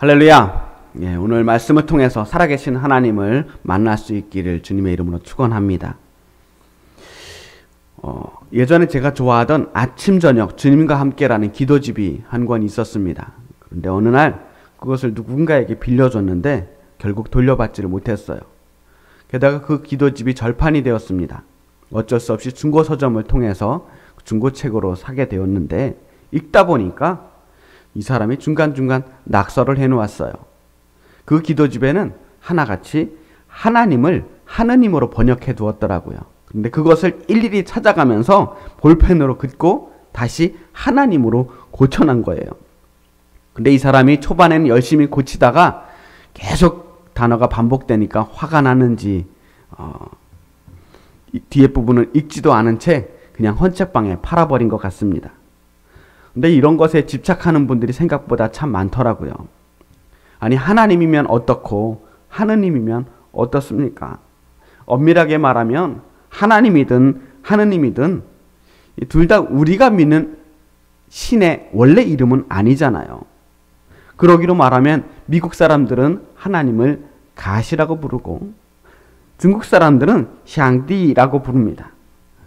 할렐루야. 오늘 말씀을 통해서 살아계신 하나님을 만날 수 있기를 주님의 이름으로 축원합니다. 예전에 제가 좋아하던 아침 저녁 주님과 함께라는 기도집이 한 권 있었습니다. 그런데 어느 날 그것을 누군가에게 빌려줬는데 결국 돌려받지를 못했어요. 게다가 그 기도집이 절판이 되었습니다. 어쩔 수 없이 중고 서점을 통해서 중고책으로 사게 되었는데 읽다 보니까 이 사람이 중간중간 낙서를 해놓았어요. 그 기도집에는 하나같이 하나님을 하느님으로 번역해 두었더라고요. 근데 그것을 일일이 찾아가면서 볼펜으로 긋고 다시 하나님으로 고쳐난 거예요. 근데 이 사람이 초반에는 열심히 고치다가 계속 단어가 반복되니까 화가 나는지 뒤에 부분을 읽지도 않은 채 그냥 헌책방에 팔아버린 것 같습니다. 근데 이런 것에 집착하는 분들이 생각보다 참 많더라고요. 아니, 하나님이면 어떻고 하느님이면 어떻습니까? 엄밀하게 말하면 하나님이든 하느님이든 둘 다 우리가 믿는 신의 원래 이름은 아니잖아요. 그러기로 말하면 미국 사람들은 하나님을 가시라고 부르고 중국 사람들은 샹디라고 부릅니다.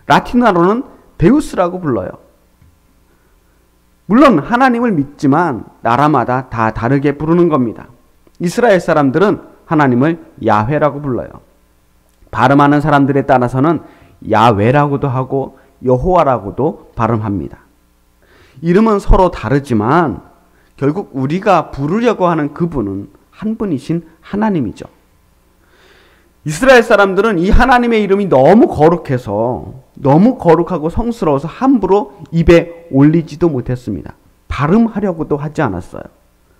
라틴어로는 데우스라고 불러요. 물론 하나님을 믿지만 나라마다 다 다르게 부르는 겁니다. 이스라엘 사람들은 하나님을 야훼라고 불러요. 발음하는 사람들에 따라서는 야훼라고도 하고 여호와라고도 발음합니다. 이름은 서로 다르지만 결국 우리가 부르려고 하는 그분은 한 분이신 하나님이죠. 이스라엘 사람들은 이 하나님의 이름이 너무 거룩하고 성스러워서 함부로 입에 올리지도 못했습니다. 발음하려고도 하지 않았어요.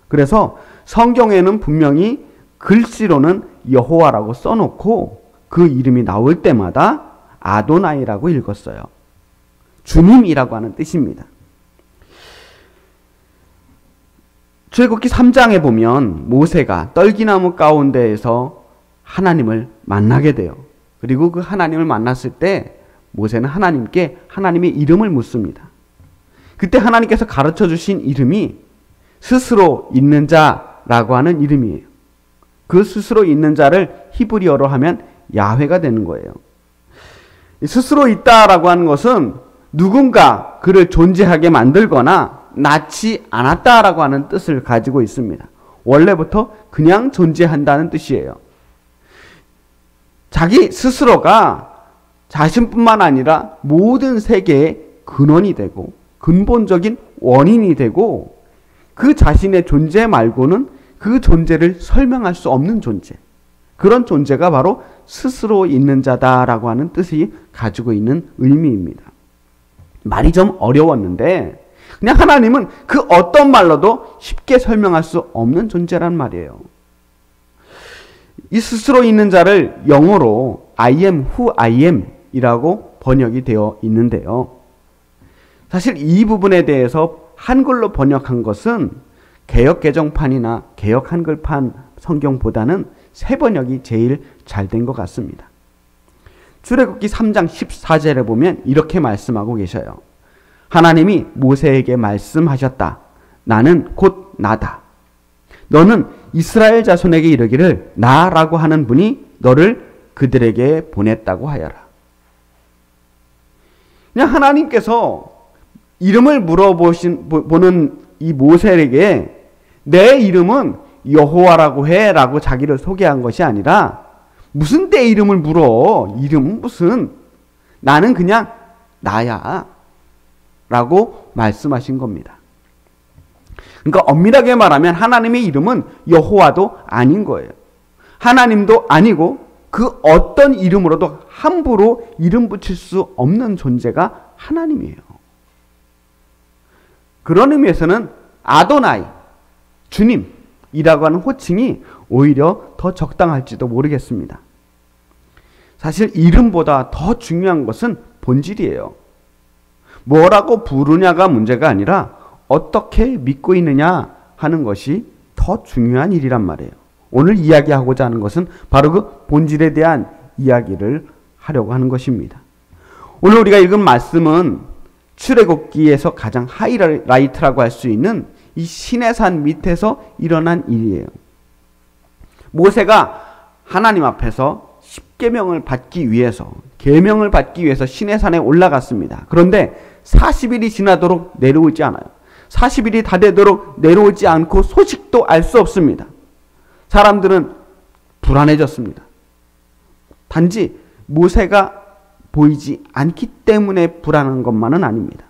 그래서 성경에는 분명히 글씨로는 여호와라고 써놓고 그 이름이 나올 때마다 아도나이라고 읽었어요. 주님이라고 하는 뜻입니다. 출애굽기 3장에 보면 모세가 떨기나무 가운데에서 하나님을 만나게 돼요. 그리고 그 하나님을 만났을 때 모세는 하나님께 하나님의 이름을 묻습니다. 그때 하나님께서 가르쳐 주신 이름이 스스로 있는 자라고 하는 이름이에요. 그 스스로 있는 자를 히브리어로 하면 야훼가 되는 거예요. 스스로 있다라고 하는 것은 누군가 그를 존재하게 만들거나 낳지 않았다라고 하는 뜻을 가지고 있습니다. 원래부터 그냥 존재한다는 뜻이에요. 자기 스스로가 자신뿐만 아니라 모든 세계의 근원이 되고 근본적인 원인이 되고 그 자신의 존재 말고는 그 존재를 설명할 수 없는 존재, 그런 존재가 바로 스스로 있는 자다라고 하는 뜻이 가지고 있는 의미입니다. 말이 좀 어려웠는데 그냥 하나님은 그 어떤 말로도 쉽게 설명할 수 없는 존재란 말이에요. 이 스스로 있는 자를 영어로 I am who I am 이라고 번역이 되어 있는데요. 사실 이 부분에 대해서 한글로 번역한 것은 개역개정판이나 개역한글판 성경보다는 새 번역이 제일 잘 된 것 같습니다. 출애굽기 3장 14절에 보면 이렇게 말씀하고 계셔요. 하나님이 모세에게 말씀하셨다. 나는 곧 나다. 너는 이스라엘 자손에게 이르기를 나라고 하는 분이 너를 그들에게 보냈다고 하여라. 그냥 하나님께서 이름을 물어보는 이 모세에게 내 이름은 여호와라고 해라고 자기를 소개한 것이 아니라 무슨 내 이름을 물어? 이름은 무슨? 나는 그냥 나야 라고 말씀하신 겁니다. 그러니까 엄밀하게 말하면 하나님의 이름은 여호와도 아닌 거예요. 하나님도 아니고 그 어떤 이름으로도 함부로 이름 붙일 수 없는 존재가 하나님이에요. 그런 의미에서는 아도나이, 주님이라고 하는 호칭이 오히려 더 적당할지도 모르겠습니다. 사실 이름보다 더 중요한 것은 본질이에요. 뭐라고 부르냐가 문제가 아니라 어떻게 믿고 있느냐 하는 것이 더 중요한 일이란 말이에요. 오늘 이야기하고자 하는 것은 바로 그 본질에 대한 이야기를 하려고 하는 것입니다. 오늘 우리가 읽은 말씀은 출애굽기에서 가장 하이라이트라고 할 수 있는 이 시내산 밑에서 일어난 일이에요. 모세가 하나님 앞에서 십계명을 받기 위해서, 계명을 받기 위해서 시내산에 올라갔습니다. 그런데 40일이 지나도록 내려오지 않아요. 40일이 다 되도록 내려오지 않고 소식도 알 수 없습니다. 사람들은 불안해졌습니다. 단지 모세가 보이지 않기 때문에 불안한 것만은 아닙니다.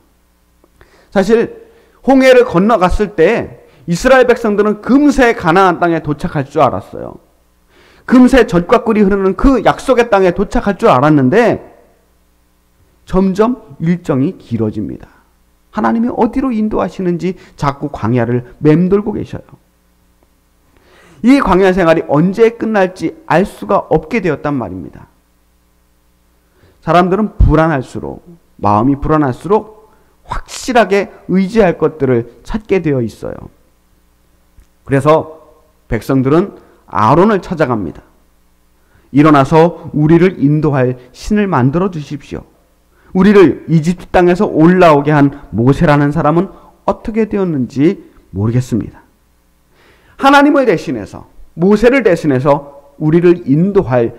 사실 홍해를 건너갔을 때 이스라엘 백성들은 금세 가나안 땅에 도착할 줄 알았어요. 금세 젖과 꿀이 흐르는 그 약속의 땅에 도착할 줄 알았는데 점점 일정이 길어집니다. 하나님이 어디로 인도하시는지 자꾸 광야를 맴돌고 계셔요. 이 광야 생활이 언제 끝날지 알 수가 없게 되었단 말입니다. 사람들은 마음이 불안할수록 확실하게 의지할 것들을 찾게 되어 있어요. 그래서 백성들은 아론을 찾아갑니다. 일어나서 우리를 인도할 신을 만들어 주십시오. 우리를 이집트 땅에서 올라오게 한 모세라는 사람은 어떻게 되었는지 모르겠습니다. 하나님을 대신해서, 모세를 대신해서 우리를 인도할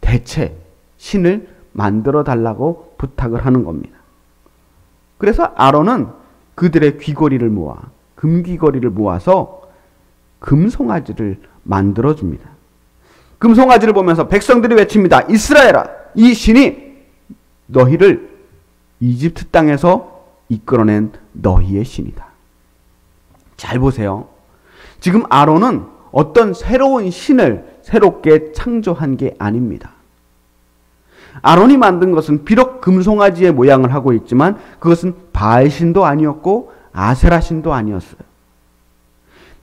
대체 신을 만들어 달라고 부탁을 하는 겁니다. 그래서 아론은 그들의 귀걸이를 모아, 금귀걸이를 모아서 금송아지를 만들어 줍니다. 금송아지를 보면서 백성들이 외칩니다. 이스라엘아, 이 신이 너희를 이집트 땅에서 이끌어낸 너희의 신이다. 잘 보세요. 지금 아론은 어떤 새로운 신을 새롭게 창조한 게 아닙니다. 아론이 만든 것은 비록 금송아지의 모양을 하고 있지만 그것은 바알신도 아니었고 아세라신도 아니었어요.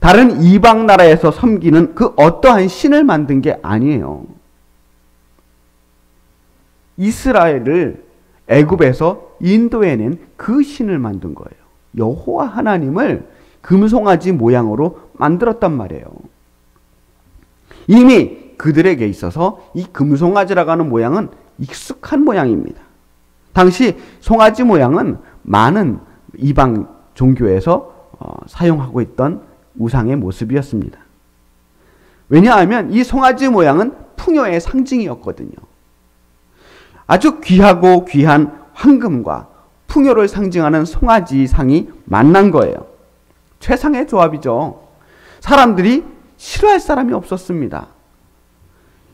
다른 이방 나라에서 섬기는 그 어떠한 신을 만든 게 아니에요. 이스라엘을 애굽에서 인도해낸 그 신을 만든 거예요. 여호와 하나님을 금송아지 모양으로 만들었단 말이에요. 이미 그들에게 있어서 이 금송아지라고 하는 모양은 익숙한 모양입니다. 당시 송아지 모양은 많은 이방 종교에서 사용하고 있던 우상의 모습이었습니다. 왜냐하면 이 송아지 모양은 풍요의 상징이었거든요. 아주 귀하고 귀한 황금과 풍요를 상징하는 송아지 상이 만난 거예요. 최상의 조합이죠. 사람들이 싫어할 사람이 없었습니다.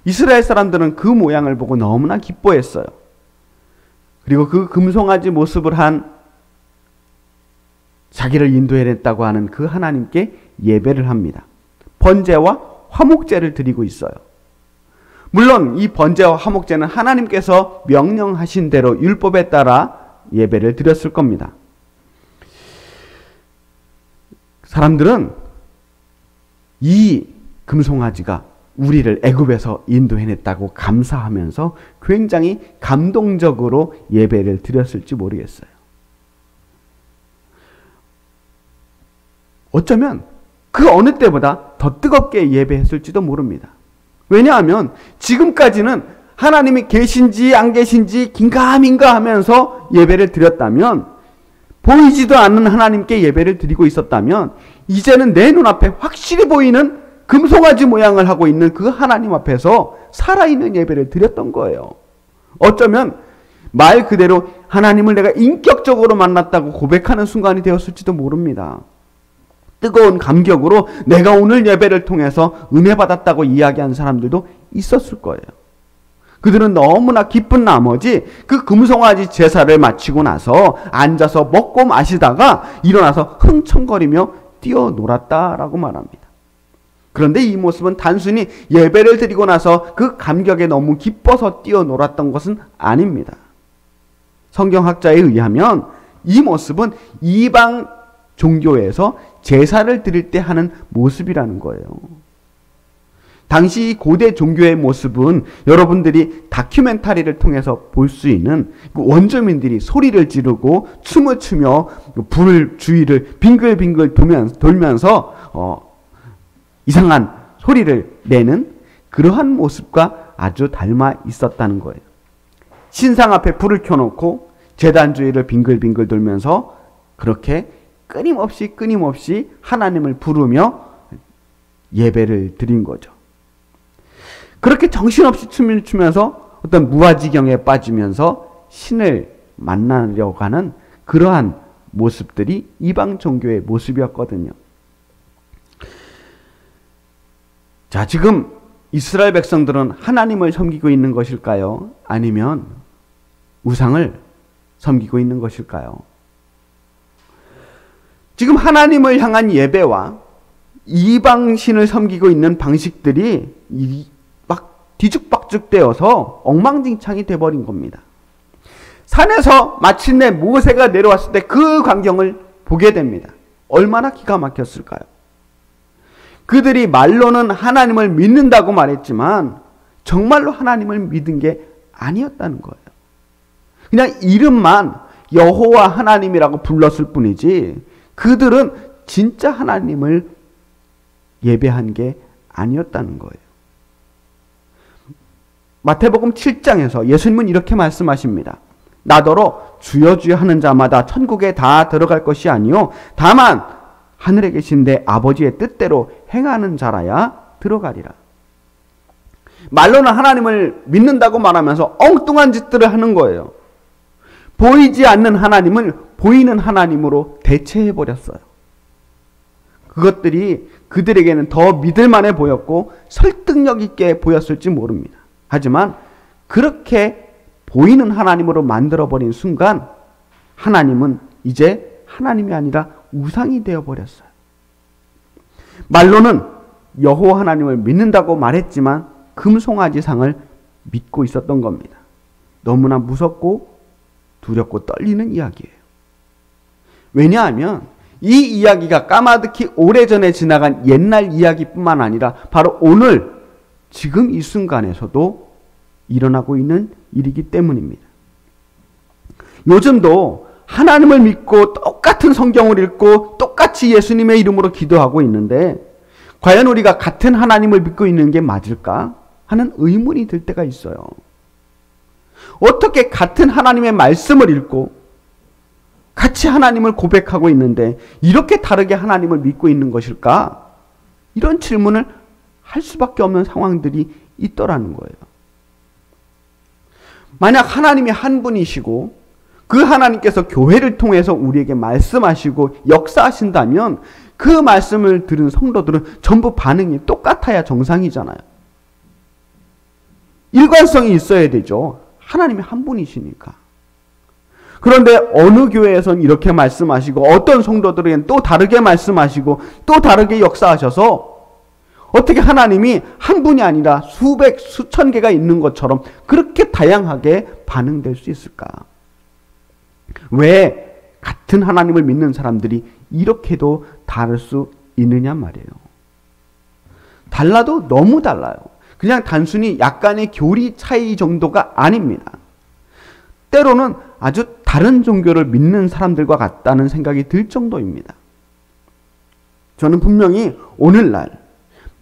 이스라엘 사람들은 그 모양을 보고 너무나 기뻐했어요. 그리고 그 금송아지 모습을 한 자기를 인도해냈다고 하는 그 하나님께 예배를 합니다. 번제와 화목제를 드리고 있어요. 물론 이 번제와 화목제는 하나님께서 명령하신 대로 율법에 따라 예배를 드렸을 겁니다. 사람들은 이 금송아지가 우리를 애굽에서 인도해냈다고 감사하면서 굉장히 감동적으로 예배를 드렸을지 모르겠어요. 어쩌면 그 어느 때보다 더 뜨겁게 예배했을지도 모릅니다. 왜냐하면 지금까지는 하나님이 계신지 안 계신지 긴가민가 하면서 예배를 드렸다면, 보이지도 않는 하나님께 예배를 드리고 있었다면, 이제는 내 눈앞에 확실히 보이는 금송아지 모양을 하고 있는 그 하나님 앞에서 살아있는 예배를 드렸던 거예요. 어쩌면 말 그대로 하나님을 내가 인격적으로 만났다고 고백하는 순간이 되었을지도 모릅니다. 뜨거운 감격으로 내가 오늘 예배를 통해서 은혜 받았다고 이야기한 사람들도 있었을 거예요. 그들은 너무나 기쁜 나머지 그 금송아지 제사를 마치고 나서 앉아서 먹고 마시다가 일어나서 흥청거리며 뛰어놀았다라고 말합니다. 그런데 이 모습은 단순히 예배를 드리고 나서 그 감격에 너무 기뻐서 뛰어놀았던 것은 아닙니다. 성경학자에 의하면 이 모습은 이방 종교에서 제사를 드릴 때 하는 모습이라는 거예요. 당시 고대 종교의 모습은 여러분들이 다큐멘터리를 통해서 볼 수 있는 원주민들이 소리를 지르고 춤을 추며 불 주위를 빙글빙글 돌면서 이상한 소리를 내는 그러한 모습과 아주 닮아 있었다는 거예요. 신상 앞에 불을 켜놓고 제단 주위를 빙글빙글 돌면서 그렇게 끊임없이 하나님을 부르며 예배를 드린 거죠. 그렇게 정신없이 춤을 추면서 어떤 무아지경에 빠지면서 신을 만나려고 하는 그러한 모습들이 이방 종교의 모습이었거든요. 자, 지금 이스라엘 백성들은 하나님을 섬기고 있는 것일까요? 아니면 우상을 섬기고 있는 것일까요? 지금 하나님을 향한 예배와 이방신을 섬기고 있는 방식들이 막 뒤죽박죽되어서 엉망진창이 돼버린 겁니다. 산에서 마침내 모세가 내려왔을 때 그 광경을 보게 됩니다. 얼마나 기가 막혔을까요? 그들이 말로는 하나님을 믿는다고 말했지만 정말로 하나님을 믿은 게 아니었다는 거예요. 그냥 이름만 여호와 하나님이라고 불렀을 뿐이지 그들은 진짜 하나님을 예배한 게 아니었다는 거예요. 마태복음 7장에서 예수님은 이렇게 말씀하십니다. 나더러 주여 주여 하는 자마다 천국에 다 들어갈 것이 아니요 다만 하늘에 계신 내 아버지의 뜻대로 행하는 자라야 들어가리라. 말로는 하나님을 믿는다고 말하면서 엉뚱한 짓들을 하는 거예요. 보이지 않는 하나님을 보이는 하나님으로 대체해버렸어요. 그것들이 그들에게는 더 믿을만해 보였고 설득력 있게 보였을지 모릅니다. 하지만 그렇게 보이는 하나님으로 만들어버린 순간 하나님은 이제 하나님이 아니라 우상이 되어버렸어요. 말로는 여호와 하나님을 믿는다고 말했지만 금송아지상을 믿고 있었던 겁니다. 너무나 무섭고 두렵고 떨리는 이야기예요. 왜냐하면 이 이야기가 까마득히 오래전에 지나간 옛날 이야기뿐만 아니라 바로 오늘 지금 이 순간에서도 일어나고 있는 일이기 때문입니다. 요즘도 하나님을 믿고 똑같은 성경을 읽고 똑같이 예수님의 이름으로 기도하고 있는데 과연 우리가 같은 하나님을 믿고 있는 게 맞을까 하는 의문이 들 때가 있어요. 어떻게 같은 하나님의 말씀을 읽고 같이 하나님을 고백하고 있는데 이렇게 다르게 하나님을 믿고 있는 것일까? 이런 질문을 할 수밖에 없는 상황들이 있더라는 거예요. 만약 하나님이 한 분이시고 그 하나님께서 교회를 통해서 우리에게 말씀하시고 역사하신다면 그 말씀을 들은 성도들은 전부 반응이 똑같아야 정상이잖아요. 일관성이 있어야 되죠. 하나님이 한 분이시니까. 그런데 어느 교회에선 이렇게 말씀하시고 어떤 성도들에겐 또 다르게 말씀하시고 또 다르게 역사하셔서 어떻게 하나님이 한 분이 아니라 수백, 수천 개가 있는 것처럼 그렇게 다양하게 반응될 수 있을까? 왜 같은 하나님을 믿는 사람들이 이렇게도 다를 수 있느냐 말이에요. 달라도 너무 달라요. 그냥 단순히 약간의 교리 차이 정도가 아닙니다. 때로는 아주 다른 종교를 믿는 사람들과 같다는 생각이 들 정도입니다. 저는 분명히 오늘날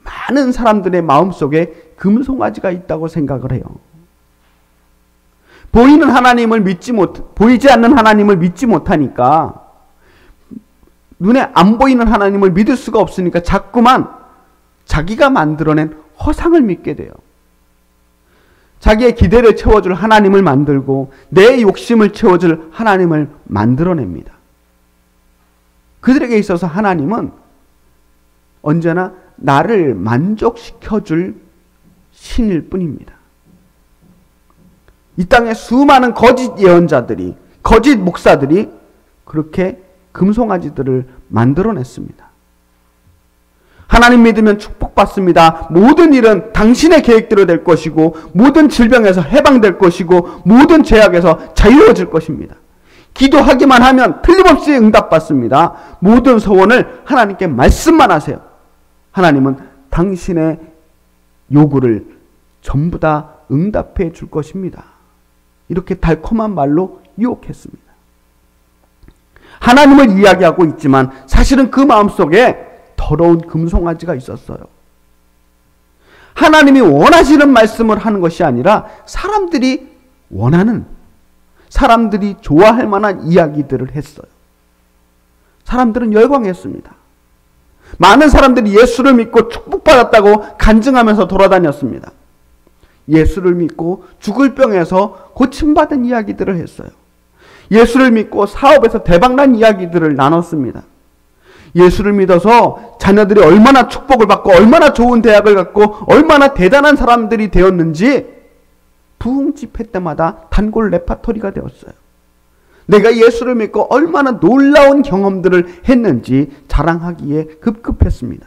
많은 사람들의 마음속에 금송아지가 있다고 생각을 해요. 보이지 않는 하나님을 믿지 못하니까 눈에 안 보이는 하나님을 믿을 수가 없으니까 자꾸만 자기가 만들어낸 허상을 믿게 돼요. 자기의 기대를 채워줄 하나님을 만들고 내 욕심을 채워줄 하나님을 만들어냅니다. 그들에게 있어서 하나님은 언제나 나를 만족시켜줄 신일 뿐입니다. 이 땅에 수많은 거짓 예언자들이, 거짓 목사들이 그렇게 금송아지들을 만들어냈습니다. 하나님 믿으면 축복받습니다. 모든 일은 당신의 계획대로 될 것이고 모든 질병에서 해방될 것이고 모든 죄악에서 자유로워질 것입니다. 기도하기만 하면 틀림없이 응답받습니다. 모든 소원을 하나님께 말씀만 하세요. 하나님은 당신의 요구를 전부 다 응답해 줄 것입니다. 이렇게 달콤한 말로 유혹했습니다. 하나님을 이야기하고 있지만 사실은 그 마음속에 더러운 금송아지가 있었어요. 하나님이 원하시는 말씀을 하는 것이 아니라 사람들이 원하는, 사람들이 좋아할 만한 이야기들을 했어요. 사람들은 열광했습니다. 많은 사람들이 예수를 믿고 축복받았다고 간증하면서 돌아다녔습니다. 예수를 믿고 죽을 병에서 고침받은 이야기들을 했어요. 예수를 믿고 사업에서 대박난 이야기들을 나눴습니다. 예수를 믿어서 자녀들이 얼마나 축복을 받고 얼마나 좋은 대학을 갔고 얼마나 대단한 사람들이 되었는지 부흥 집회 때마다 단골 레파토리가 되었어요. 내가 예수를 믿고 얼마나 놀라운 경험들을 했는지 자랑하기에 급급했습니다.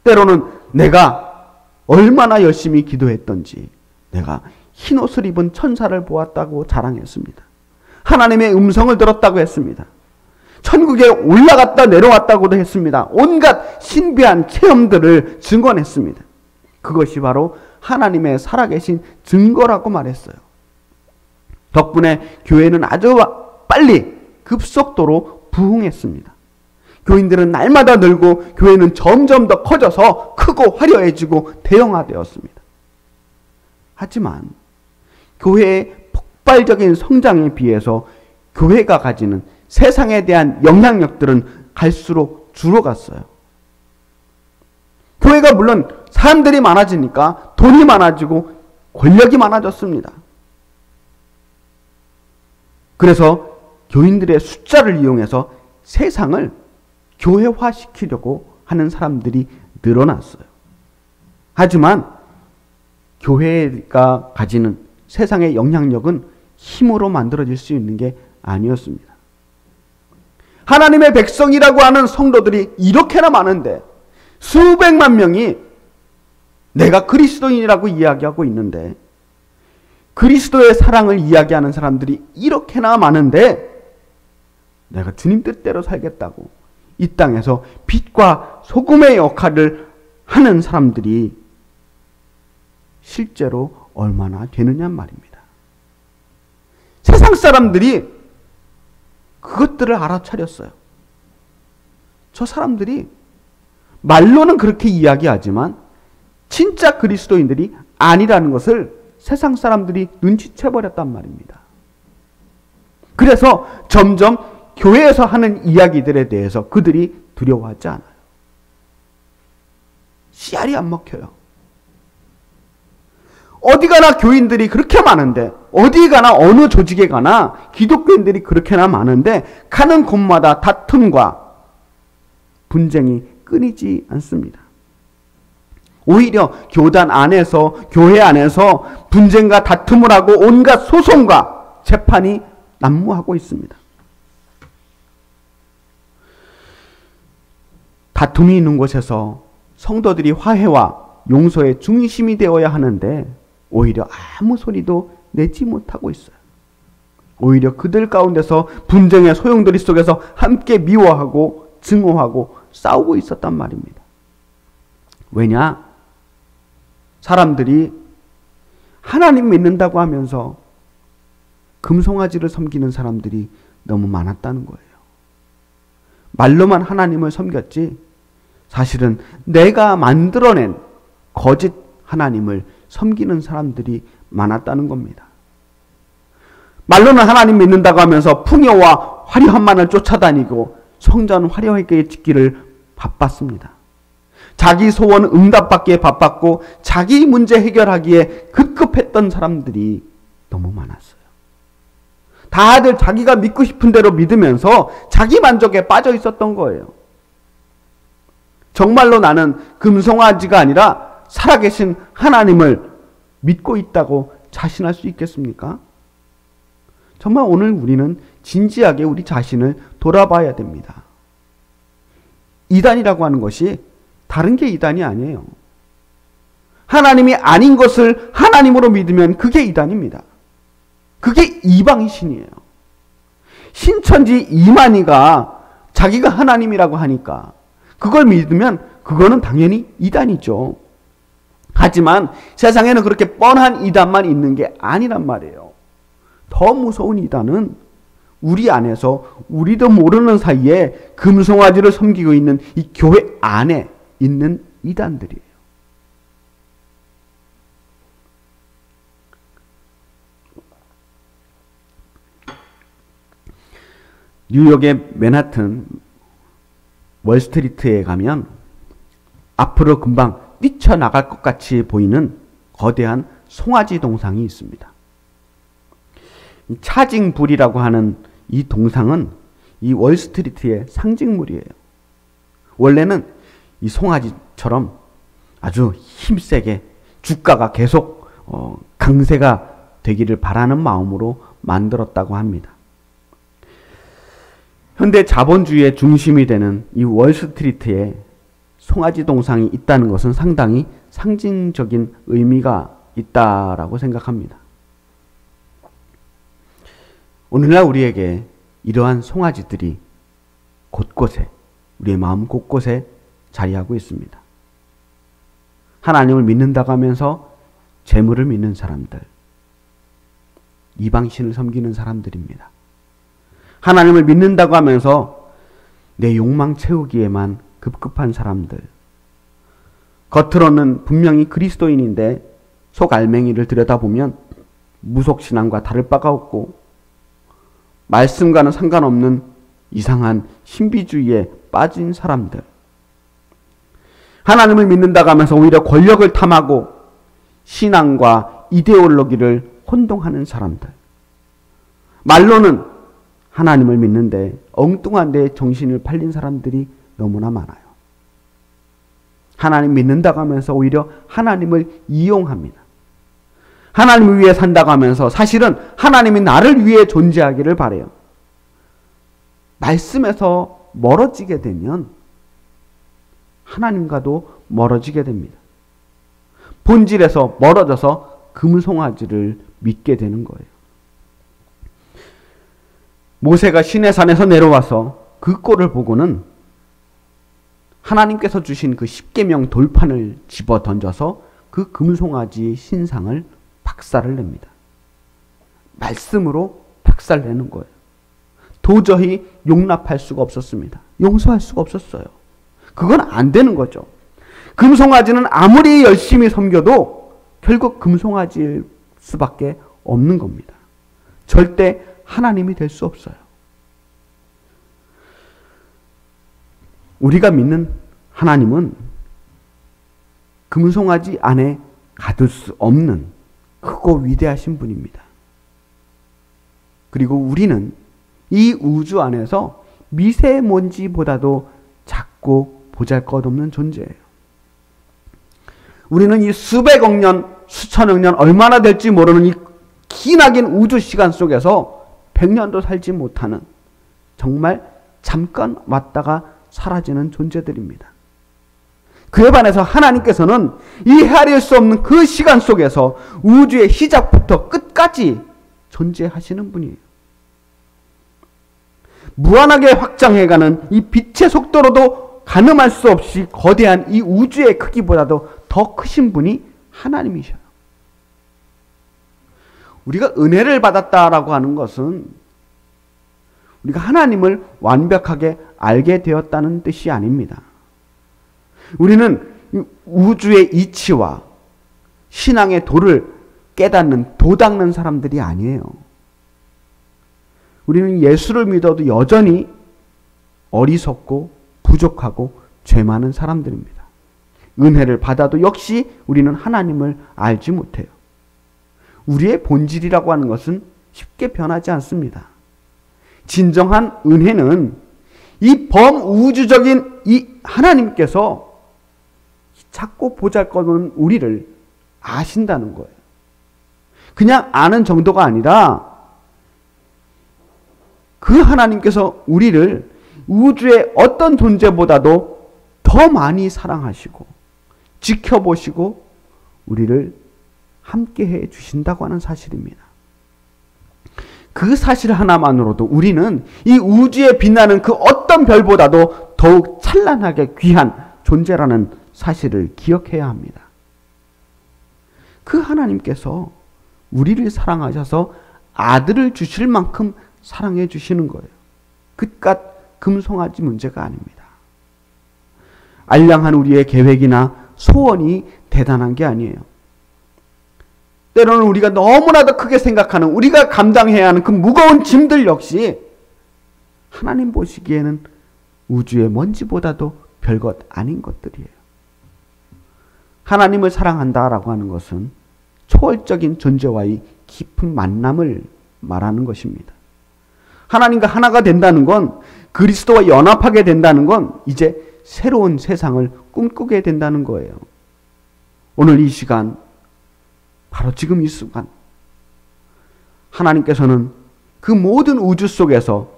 때로는 내가 얼마나 열심히 기도했던지 내가 흰옷을 입은 천사를 보았다고 자랑했습니다. 하나님의 음성을 들었다고 했습니다. 천국에 올라갔다 내려왔다고도 했습니다. 온갖 신비한 체험들을 증언했습니다. 그것이 바로 하나님의 살아계신 증거라고 말했어요. 덕분에 교회는 아주 빨리 급속도로 부흥했습니다. 교인들은 날마다 늘고 교회는 점점 더 커져서 크고 화려해지고 대형화되었습니다. 하지만 교회의 폭발적인 성장에 비해서 교회가 가지는 세상에 대한 영향력들은 갈수록 줄어갔어요. 교회가 물론 사람들이 많아지니까 돈이 많아지고 권력이 많아졌습니다. 그래서 교인들의 숫자를 이용해서 세상을 교회화시키려고 하는 사람들이 늘어났어요. 하지만 교회가 가지는 세상의 영향력은 힘으로 만들어질 수 있는 게 아니었습니다. 하나님의 백성이라고 하는 성도들이 이렇게나 많은데 수백만 명이 내가 그리스도인이라고 이야기하고 있는데 그리스도의 사랑을 이야기하는 사람들이 이렇게나 많은데 내가 주님 뜻대로 살겠다고 이 땅에서 빛과 소금의 역할을 하는 사람들이 실제로 얼마나 되느냐 말입니다. 세상 사람들이 그것들을 알아차렸어요. 저 사람들이 말로는 그렇게 이야기하지만 진짜 그리스도인들이 아니라는 것을 세상 사람들이 눈치채버렸단 말입니다. 그래서 점점 교회에서 하는 이야기들에 대해서 그들이 두려워하지 않아요. 씨알이 안 먹혀요. 어디 가나 교인들이 그렇게 많은데 어디 가나 어느 조직에 가나 기독교인들이 그렇게나 많은데 가는 곳마다 다툼과 분쟁이 끊이지 않습니다. 오히려 교단 안에서 교회 안에서 분쟁과 다툼을 하고 온갖 소송과 재판이 난무하고 있습니다. 다툼이 있는 곳에서 성도들이 화해와 용서의 중심이 되어야 하는데 오히려 아무 소리도 내지 못하고 있어요. 오히려 그들 가운데서 분쟁의 소용돌이 속에서 함께 미워하고 증오하고 싸우고 있었단 말입니다. 왜냐? 사람들이 하나님 믿는다고 하면서 금송아지를 섬기는 사람들이 너무 많았다는 거예요. 말로만 하나님을 섬겼지 사실은 내가 만들어낸 거짓 하나님을 섬기는 사람들이 많았다는 겁니다. 말로는 하나님 믿는다고 하면서 풍요와 화려함만을 쫓아다니고 성전 화려하게 짓기를 바빴습니다. 자기 소원 응답받기에 바빴고 자기 문제 해결하기에 급급했던 사람들이 너무 많았어요. 다들 자기가 믿고 싶은 대로 믿으면서 자기 만족에 빠져 있었던 거예요. 정말로 나는 금송아지가 아니라 살아계신 하나님을 믿고 있다고 자신할 수 있겠습니까? 정말 오늘 우리는 진지하게 우리 자신을 돌아봐야 됩니다. 이단이라고 하는 것이 다른 게 이단이 아니에요. 하나님이 아닌 것을 하나님으로 믿으면 그게 이단입니다. 그게 이방의 신이에요. 신천지 이만희가 자기가 하나님이라고 하니까 그걸 믿으면 그거는 당연히 이단이죠. 하지만 세상에는 그렇게 뻔한 이단만 있는 게 아니란 말이에요. 더 무서운 이단은 우리 안에서 우리도 모르는 사이에 금송아지를 섬기고 있는 이 교회 안에 있는 이단들이에요. 뉴욕의 맨하튼 월스트리트에 가면 앞으로 금방 뛰쳐나갈 것 같이 보이는 거대한 송아지 동상이 있습니다. 차징불이라고 하는 이 동상은 이 월스트리트의 상징물이에요. 원래는 이 송아지처럼 아주 힘세게 주가가 계속 강세가 되기를 바라는 마음으로 만들었다고 합니다. 현대 자본주의의 중심이 되는 이 월스트리트에 송아지 동상이 있다는 것은 상당히 상징적인 의미가 있다라고 생각합니다. 오늘날 우리에게 이러한 송아지들이 곳곳에, 우리의 마음 곳곳에 자리하고 있습니다. 하나님을 믿는다고 하면서 재물을 믿는 사람들, 이방신을 섬기는 사람들입니다. 하나님을 믿는다고 하면서 내 욕망 채우기에만 급급한 사람들, 겉으로는 분명히 그리스도인인데 속 알맹이를 들여다보면 무속신앙과 다를 바가 없고 말씀과는 상관없는 이상한 신비주의에 빠진 사람들, 하나님을 믿는다고 하면서 오히려 권력을 탐하고 신앙과 이데올로기를 혼동하는 사람들, 말로는 하나님을 믿는데 엉뚱한 데 정신을 팔린 사람들이 너무나 많아요. 하나님 믿는다고 하면서 오히려 하나님을 이용합니다. 하나님을 위해 산다고 하면서 사실은 하나님이 나를 위해 존재하기를 바라요. 말씀에서 멀어지게 되면 하나님과도 멀어지게 됩니다. 본질에서 멀어져서 금송아지를 믿게 되는 거예요. 모세가 시내산에서 내려와서 그 꼴을 보고는 하나님께서 주신 그 십계명 돌판을 집어 던져서 그 금송아지 신상을 박살을 냅니다. 말씀으로 박살내는 거예요. 도저히 용납할 수가 없었습니다. 용서할 수가 없었어요. 그건 안 되는 거죠. 금송아지는 아무리 열심히 섬겨도 결국 금송아지일 수밖에 없는 겁니다. 절대 하나님이 될 수 없어요. 우리가 믿는 하나님은 금송아지 안에 가둘 수 없는 크고 위대하신 분입니다. 그리고 우리는 이 우주 안에서 미세먼지보다도 작고 보잘것없는 존재예요. 우리는 이 수백억 년, 수천억 년 얼마나 될지 모르는 이 기나긴 우주 시간 속에서 100년도 살지 못하는 정말 잠깐 왔다가 사라지는 존재들입니다. 그에 반해서 하나님께서는 이 헤아릴 수 없는 그 시간 속에서 우주의 시작부터 끝까지 존재하시는 분이에요. 무한하게 확장해가는 이 빛의 속도로도 가늠할 수 없이 거대한 이 우주의 크기보다도 더 크신 분이 하나님이셔요. 우리가 은혜를 받았다라고 하는 것은 우리가 하나님을 완벽하게 알게 되었다는 뜻이 아닙니다. 우리는 우주의 이치와 신앙의 도를 깨닫는, 도닦는 사람들이 아니에요. 우리는 예수를 믿어도 여전히 어리석고 부족하고 죄 많은 사람들입니다. 은혜를 받아도 역시 우리는 하나님을 알지 못해요. 우리의 본질이라고 하는 것은 쉽게 변하지 않습니다. 진정한 은혜는 이 범우주적인 이 하나님께서 작고 보잘것없는 우리를 아신다는 거예요. 그냥 아는 정도가 아니라 그 하나님께서 우리를 우주의 어떤 존재보다도 더 많이 사랑하시고 지켜보시고 우리를 함께해 주신다고 하는 사실입니다. 그 사실 하나만으로도 우리는 이 우주에 빛나는 그 어떤 별보다도 더욱 찬란하게 귀한 존재라는 사실을 기억해야 합니다. 그 하나님께서 우리를 사랑하셔서 아들을 주실 만큼 사랑해 주시는 거예요. 그깟 금송아지 문제가 아닙니다. 알량한 우리의 계획이나 소원이 대단한 게 아니에요. 때로는 우리가 너무나도 크게 생각하는, 우리가 감당해야 하는 그 무거운 짐들 역시 하나님 보시기에는 우주의 먼지보다도 별것 아닌 것들이에요. 하나님을 사랑한다라고 하는 것은 초월적인 존재와의 깊은 만남을 말하는 것입니다. 하나님과 하나가 된다는 건, 그리스도와 연합하게 된다는 건 이제 새로운 세상을 꿈꾸게 된다는 거예요. 오늘 이 시간, 바로 지금 이 순간, 하나님께서는 그 모든 우주 속에서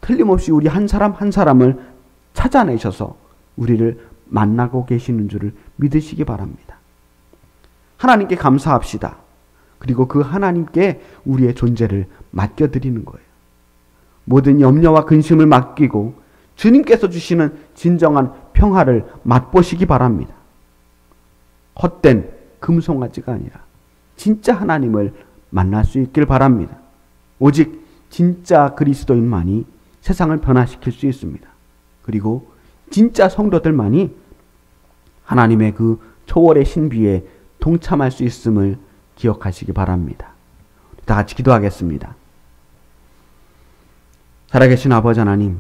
틀림없이 우리 한 사람 한 사람을 찾아내셔서 우리를 만나고 계시는 줄을 믿으시기 바랍니다. 하나님께 감사합시다. 그리고 그 하나님께 우리의 존재를 맡겨드리는 거예요. 모든 염려와 근심을 맡기고 주님께서 주시는 진정한 평화를 맛보시기 바랍니다. 헛된 금송아지가 아니라 진짜 하나님을 만날 수 있길 바랍니다. 오직 진짜 그리스도인만이 세상을 변화시킬 수 있습니다. 그리고 진짜 성도들만이 하나님의 그 초월의 신비에 동참할 수 있음을 기억하시기 바랍니다. 다 같이 기도하겠습니다. 살아계신 아버지 하나님,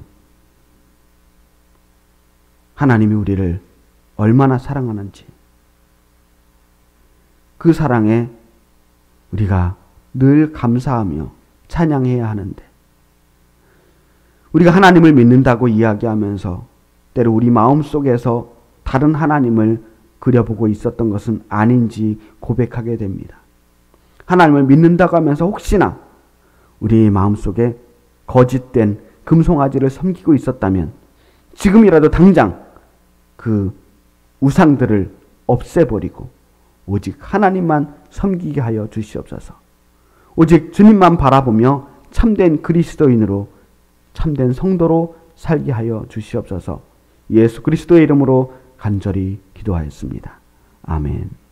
하나님이 우리를 얼마나 사랑하는지, 그 사랑에 우리가 늘 감사하며 찬양해야 하는데, 우리가 하나님을 믿는다고 이야기하면서 때로 우리 마음속에서 다른 하나님을 그려보고 있었던 것은 아닌지 고백하게 됩니다. 하나님을 믿는다고 하면서 혹시나 우리 마음속에 거짓된 금송아지를 섬기고 있었다면 지금이라도 당장 그 우상들을 없애버리고 오직 하나님만 섬기게 하여 주시옵소서. 오직 주님만 바라보며 참된 그리스도인으로, 참된 성도로 살게 하여 주시옵소서. 예수 그리스도의 이름으로 간절히 기도하였습니다. 아멘.